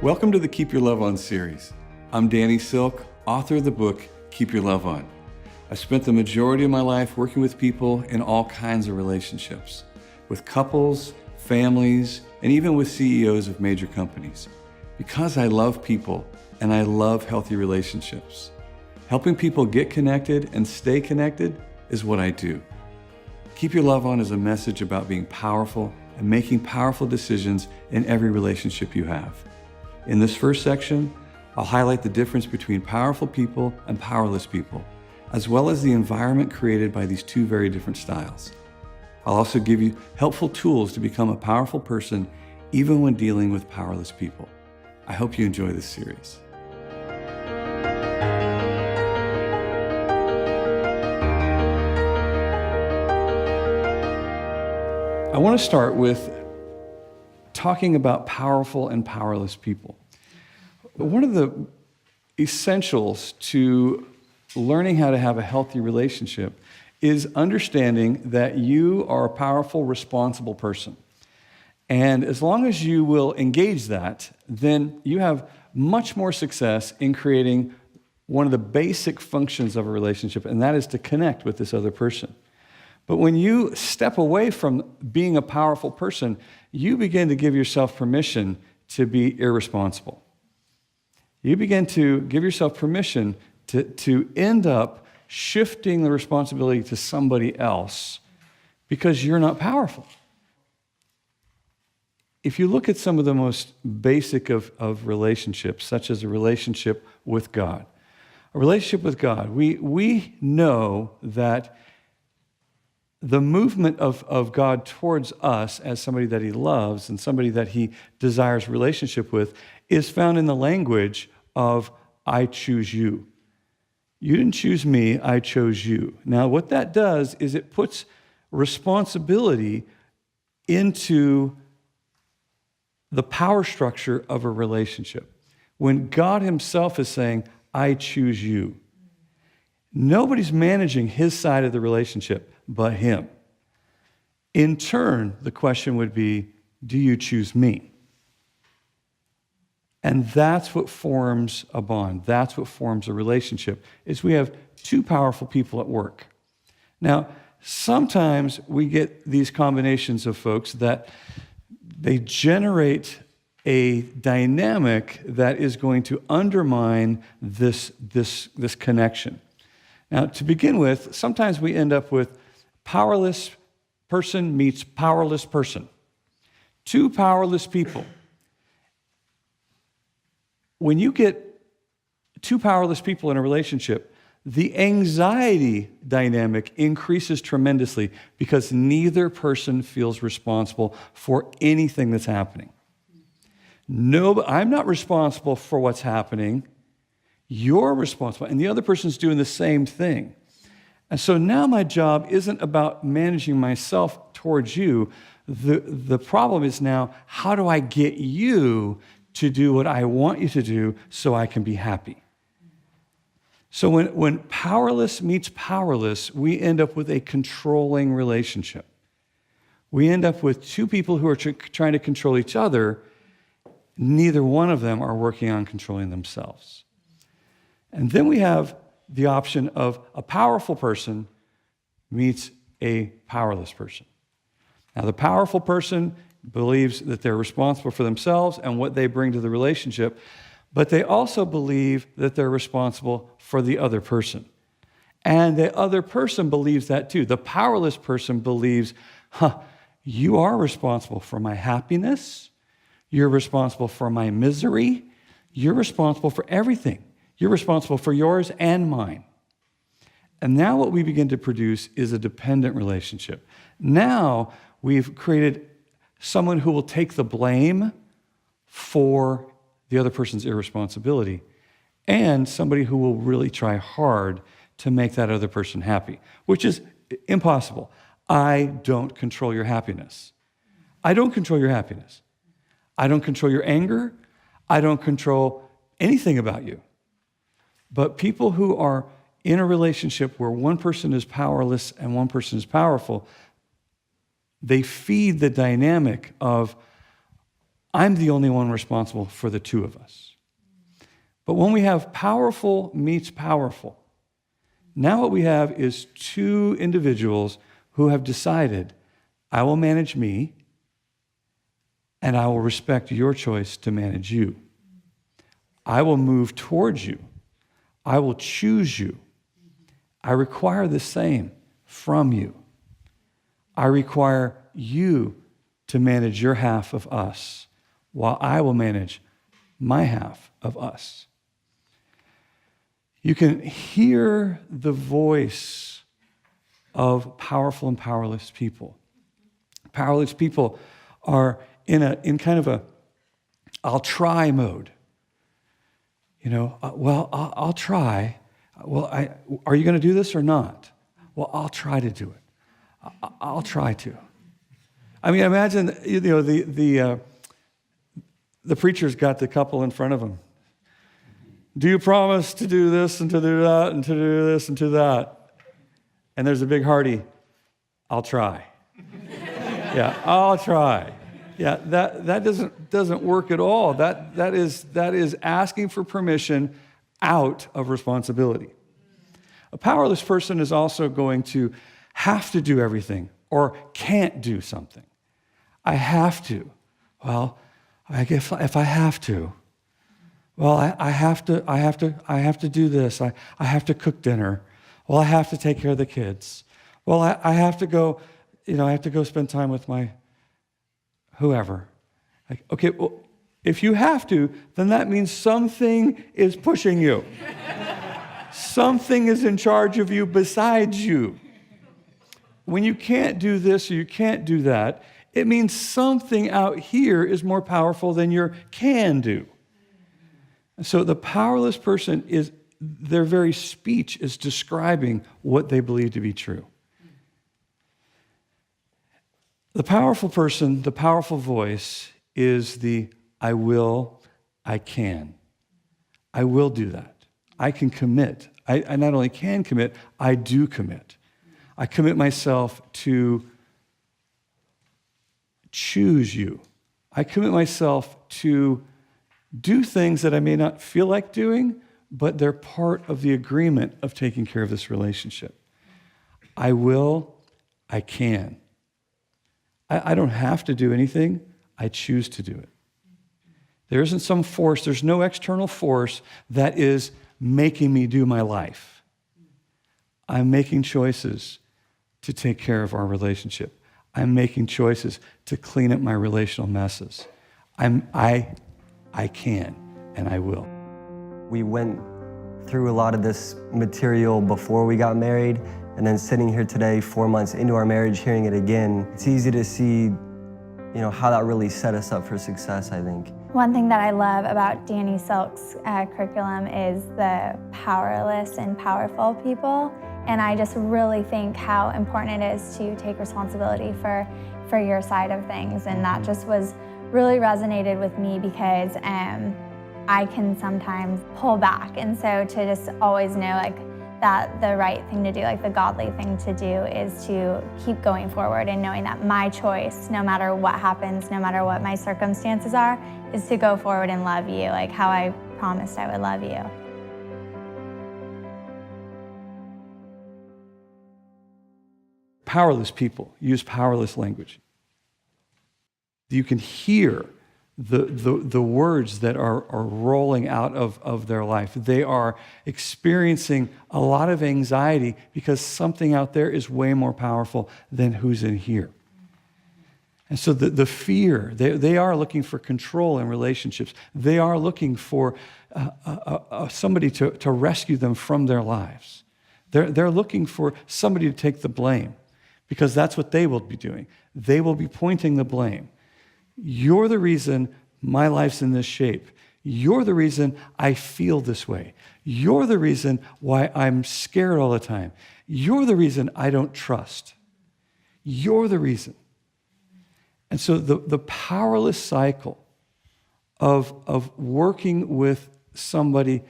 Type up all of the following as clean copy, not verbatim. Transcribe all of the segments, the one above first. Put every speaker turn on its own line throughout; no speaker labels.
Welcome to the Keep Your Love On series. I'm Danny Silk, author of the book, Keep Your Love On. I've spent the majority of my life working with people in all kinds of relationships, with couples, families, and even with CEOs of major companies. Because I love people and I love healthy relationships. Helping people get connected and stay connected is what I do. Keep Your Love On is a message about being powerful and making powerful decisions in every relationship you have. In this first section, I'll highlight the difference between powerful people and powerless people, as well as the environment created by these two very different styles. I'll also give you helpful tools to become a powerful person, even when dealing with powerless people. I hope you enjoy this series. I want to start with talking about powerful and powerless people. One of the essentials to learning how to have a healthy relationship is understanding that you are a powerful, responsible person. And as long as you will engage that, then you have much more success in creating one of the basic functions of a relationship, and that is to connect with this other person. But when you step away from being a powerful person, you begin to give yourself permission to be irresponsible. You begin to give yourself permission to end up shifting the responsibility to somebody else because you're not powerful. If you look at some of the most basic of relationships, such as a relationship with God, we know that the movement of God towards us as somebody that he loves and somebody that he desires relationship with is found in the language of, I choose you. You didn't choose me, I chose you. Now, what that does is it puts responsibility into the power structure of a relationship. When God himself is saying, I choose you, nobody's managing his side of the relationship but him. In turn, the question would be, do you choose me? And that's what forms a bond. That's what forms a relationship, is we have two powerful people at work. Now, sometimes we get these combinations of folks that they generate a dynamic that is going to undermine this connection. Now, to begin with, sometimes we end up with powerless person meets powerless person. Two powerless people. When you get two powerless people in a relationship, the anxiety dynamic increases tremendously because neither person feels responsible for anything that's happening. No, I'm not responsible for what's happening. You're responsible, and the other person's doing the same thing. And so now my job isn't about managing myself towards you. The problem is now, how do I get you to do what I want you to do so I can be happy? So when powerless meets powerless, we end up with a controlling relationship. We end up with two people who are trying to control each other. Neither one of them are working on controlling themselves. And then we have the option of a powerful person meets a powerless person. Now, the powerful person believes that they're responsible for themselves and what they bring to the relationship, but they also believe that they're responsible for the other person. And the other person believes that too. The powerless person believes, you are responsible for my happiness, you're responsible for my misery, you're responsible for everything. You're responsible for yours and mine. And now what we begin to produce is a dependent relationship. Now we've created someone who will take the blame for the other person's irresponsibility and somebody who will really try hard to make that other person happy, which is impossible. I don't control your happiness. I don't control your happiness. I don't control your anger. I don't control anything about you. But people who are in a relationship where one person is powerless and one person is powerful, they feed the dynamic of, I'm the only one responsible for the two of us. But when we have powerful meets powerful, now what we have is two individuals who have decided, I will manage me, and I will respect your choice to manage you. I will move towards you. I will choose you. I require the same from you. I require you to manage your half of us, while I will manage my half of us. You can hear the voice of powerful and powerless people. Powerless people are in kind of a I'll try mode. I'll try. Well, are you going to do this or not? Well, I'll try to do it. I'll try to. I mean, imagine the preacher's got the couple in front of him. Do you promise to do this and to do that and to do this and to that? And there's a big hearty, I'll try. Yeah, I'll try. Yeah, that doesn't work at all. That is asking for permission out of responsibility. A powerless person is also going to have to do everything or can't do something. I have to. Well, I guess if I have to, well, I have to do this. I have to cook dinner. Well, I have to take care of the kids. Well, I have to go, I have to go spend time with my whoever. Okay, well, if you have to, then that means something is pushing you. Something is in charge of you besides you. When you can't do this or you can't do that, it means something out here is more powerful than your can do. So the powerless person their very speech is describing what they believe to be true. The powerful person, the powerful voice is the I will, I can. I will do that. I can commit. I not only can commit, I do commit. I commit myself to choose you. I commit myself to do things that I may not feel like doing, but they're part of the agreement of taking care of this relationship. I will, I can. I don't have to do anything. I choose to do it. There isn't some force, there's no external force that is making me do my life. I'm making choices to take care of our relationship. I'm making choices to clean up my relational messes. I can and I will.
We went through a lot of this material before we got married, and then sitting here today, 4 months into our marriage, hearing it again, it's easy to see, how that really set us up for success, I think.
One thing that I love about Danny Silk's curriculum is the powerless and powerful people, and I just really think how important it is to take responsibility for your side of things, and that just really resonated with me because I can sometimes pull back, and so to just always know that the right thing to do, the godly thing to do, is to keep going forward and knowing that my choice, no matter what happens, no matter what my circumstances are, is to go forward and love you how I promised I would love you.
Powerless people use powerless language. You can hear the words that are rolling out of their life. They are experiencing a lot of anxiety because something out there is way more powerful than who's in here. And so the fear, they are looking for control in relationships. They are looking for somebody to rescue them from their lives. They're looking for somebody to take the blame because that's what they will be doing. They will be pointing the blame. You're the reason my life's in this shape. You're the reason I feel this way. You're the reason why I'm scared all the time. You're the reason I don't trust. You're the reason. And so the powerless cycle of working with somebody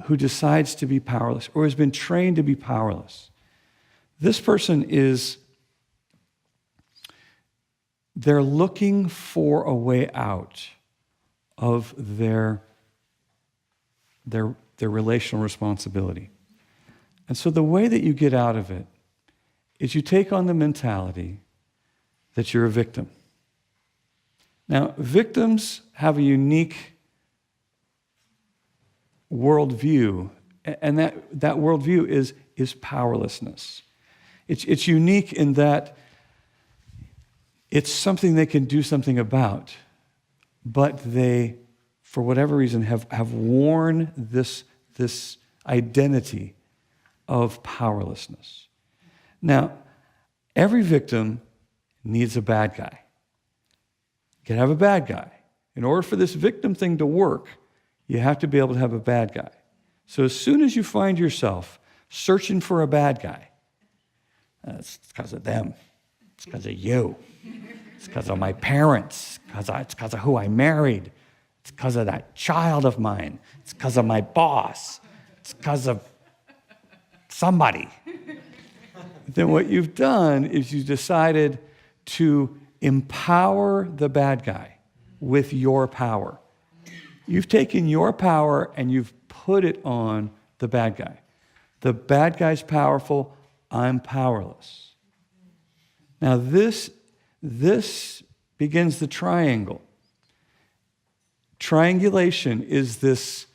who decides to be powerless or has been trained to be powerless, this person they're looking for a way out of their relational responsibility. And so the way that you get out of it is you take on the mentality that you're a victim. Now, victims have a unique worldview, and that worldview is powerlessness. It's unique in that it's something they can do something about, but they, for whatever reason, have worn this identity of powerlessness. Now, every victim needs a bad guy. You can have a bad guy. In order for this victim thing to work, you have to be able to have a bad guy. So as soon as you find yourself searching for a bad guy, it's because of them. It's because of you. It's because of my parents. It's because of who I married. It's because of that child of mine. It's because of my boss. It's because of somebody. Then what you've done is you decided to empower the bad guy with your power. You've taken your power and you've put it on the bad guy. The bad guy's powerful, I'm powerless. Now this begins the triangle. Triangulation is this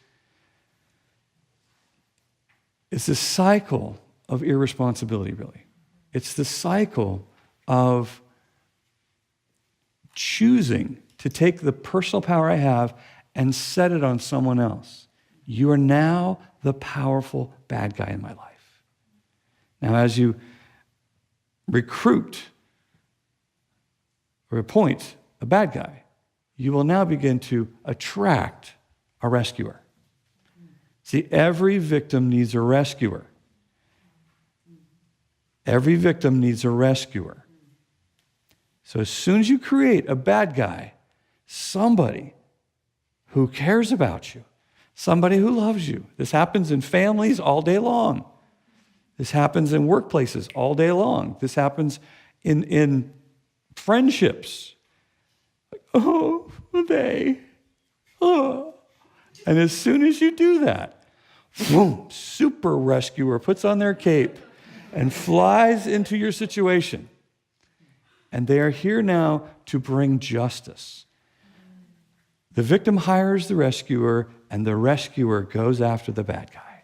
cycle of irresponsibility, really. It's the cycle of choosing to take the personal power I have and set it on someone else. You are now the powerful bad guy in my life. Now, as you recruit or appoint a bad guy, you will now begin to attract a rescuer. See, every victim needs a rescuer. Every victim needs a rescuer. So as soon as you create a bad guy, somebody who cares about you, somebody who loves you. This happens in families all day long. This happens in workplaces all day long. This happens in friendships. Oh, they. Oh. And as soon as you do that, boom, super rescuer puts on their cape and flies into your situation. And they are here now to bring justice. The victim hires the rescuer, and the rescuer goes after the bad guy.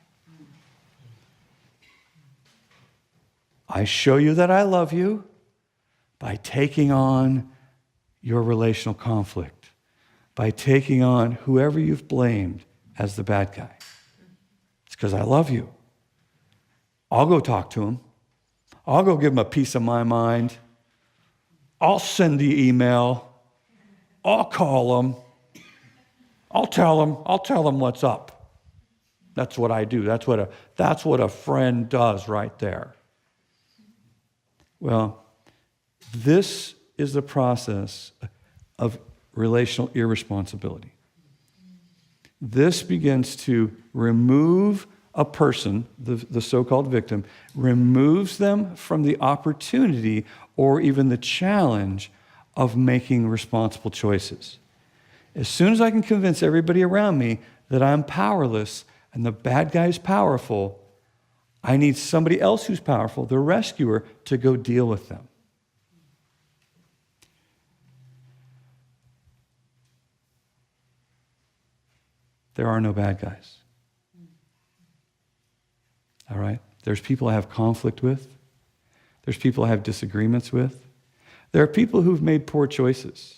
I show you that I love you by taking on your relational conflict, by taking on whoever you've blamed as the bad guy. It's because I love you. I'll go talk to him. I'll go give him a piece of my mind. I'll send the email. I'll call him. I'll tell him what's up. That's what I do. That's what a friend does right there. Well, this is the process of relational irresponsibility. This begins to remove a person, the so-called victim, removes them from the opportunity or even the challenge of making responsible choices. As soon as I can convince everybody around me that I'm powerless and the bad guy's powerful, I need somebody else who's powerful, the rescuer, to go deal with them. There are no bad guys. All right? There's people I have conflict with. There's people I have disagreements with. There are people who've made poor choices.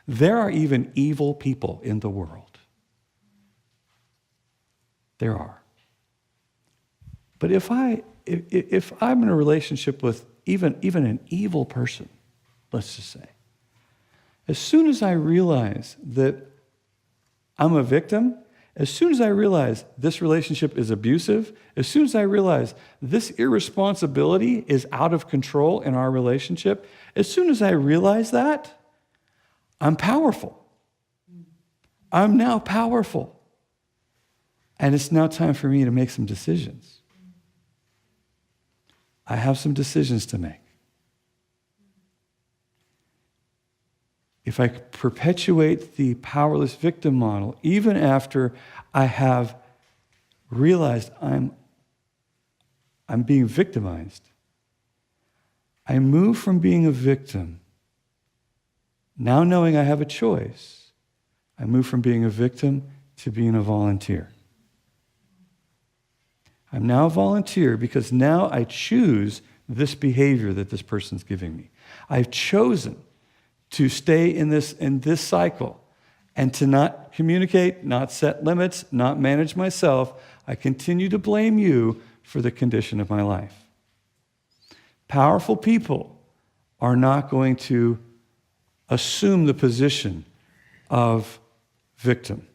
There are even evil people in the world. There are. But if I'm in a relationship with even an evil person, let's just say, as soon as I realize that I'm a victim, as soon as I realize this relationship is abusive, as soon as I realize this irresponsibility is out of control in our relationship, as soon as I realize that, I'm powerful. I'm now powerful. And it's now time for me to make some decisions. I have some decisions to make. if I perpetuate the powerless victim model, even after I have realized I'm being victimized, I move from being a victim, now knowing I have a choice, I move from being a victim to being a volunteer. I'm now a volunteer because now I choose this behavior that this person's giving me. I've chosen to stay in this cycle and to not communicate, not set limits, not manage myself. I continue to blame you for the condition of my life. Powerful people are not going to assume the position of victim.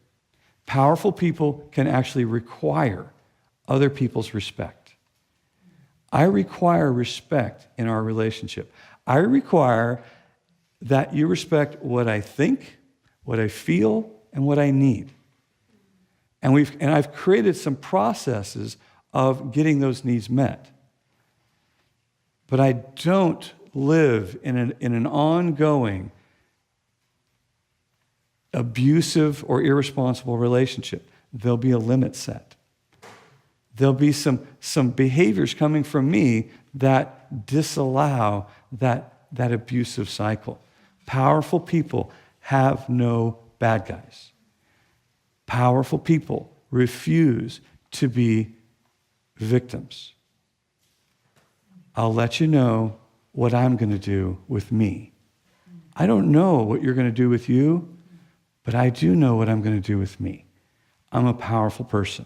Powerful people can actually require other people's respect. I require respect in our relationship. I require that you respect what I think, what I feel, and what I need. And I've created some processes of getting those needs met. But I don't live in an ongoing abusive or irresponsible relationship. There'll be a limit set. There'll be some behaviors coming from me that disallow that abusive cycle. Powerful people have no bad guys. Powerful people refuse to be victims. I'll let you know what I'm going to do with me. I don't know what you're going to do with you, but I do know what I'm going to do with me. I'm a powerful person.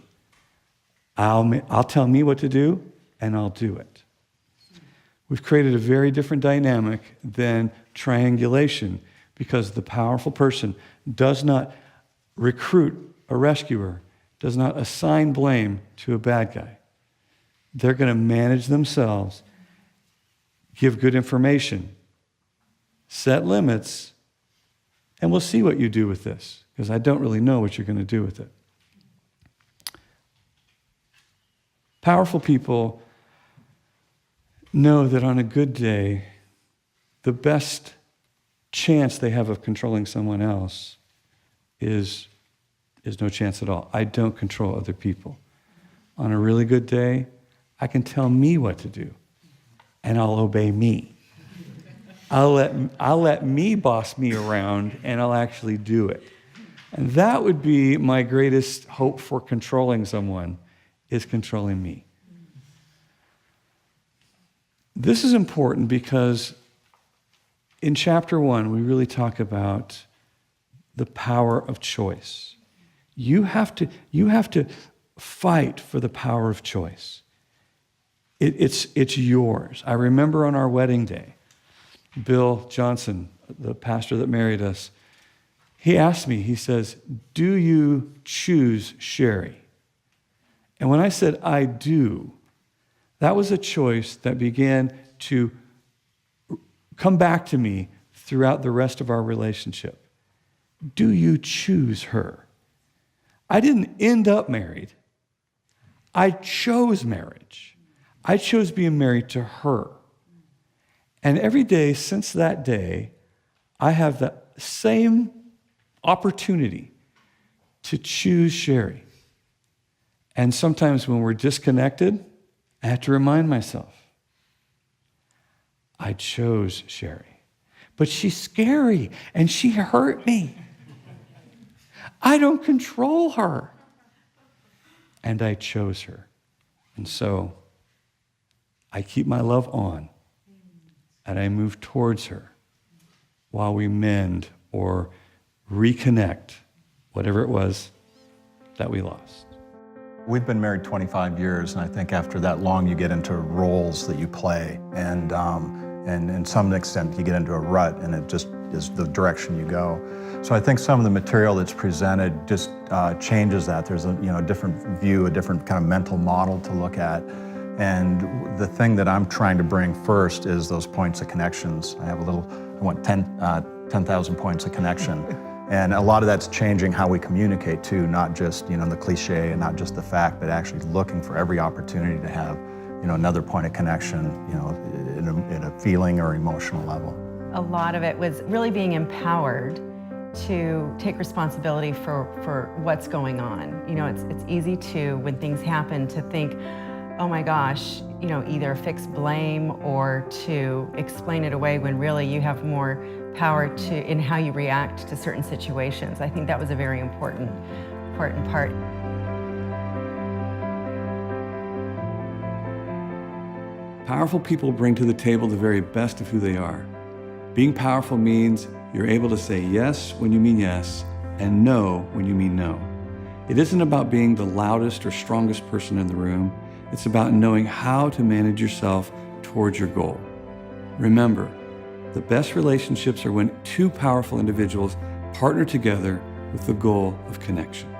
I'll tell me what to do, and I'll do it. We've created a very different dynamic than triangulation because the powerful person does not recruit a rescuer, does not assign blame to a bad guy. They're going to manage themselves, give good information, set limits, and we'll see what you do with this, because I don't really know what you're going to do with it. Powerful people know that on a good day, the best chance they have of controlling someone else is no chance at all. I don't control other people. On a really good day, I can tell me what to do, and I'll obey me. I'll let me boss me around, and I'll actually do it. And that would be my greatest hope for controlling someone, is controlling me. This is important because in chapter 1, we really talk about the power of choice. You have to fight for the power of choice. It's yours. I remember on our wedding day, Bill Johnson, the pastor that married us, he asked me, he says, "Do you choose Sherry?" And when I said, "I do," that was a choice that began to come back to me throughout the rest of our relationship. Do you choose her? I didn't end up married. I chose marriage. I chose being married to her. And every day since that day, I have the same opportunity to choose Sherry. And sometimes when we're disconnected, I have to remind myself, I chose Sherry. But she's scary and she hurt me. I don't control her. And I chose her. And so I keep my love on and I move towards her while we mend or reconnect whatever it was that we lost.
We've been married 25 years, and I think after that long you get into roles that you play, and in some extent you get into a rut, and it just is the direction you go. So I think some of the material that's presented just changes that. There's a different view, a different kind of mental model to look at, and the thing that I'm trying to bring first is those points of connections. I want 10,000 points of connection. And a lot of that's changing how we communicate too, not just the cliche and not just the fact, but actually looking for every opportunity to have another point of connection in a feeling or emotional level.
A lot of it was really being empowered to take responsibility for what's going on. You know, it's easy to, when things happen, to think, oh my gosh, you know, either fix blame or to explain it away, when really you have more power in how you react to certain situations. I think that was a very important part.
Powerful people bring to the table the very best of who they are. Being powerful means you're able to say yes when you mean yes and no when you mean no. It isn't about being the loudest or strongest person in the room. It's about knowing how to manage yourself towards your goal. Remember, the best relationships are when two powerful individuals partner together with the goal of connection.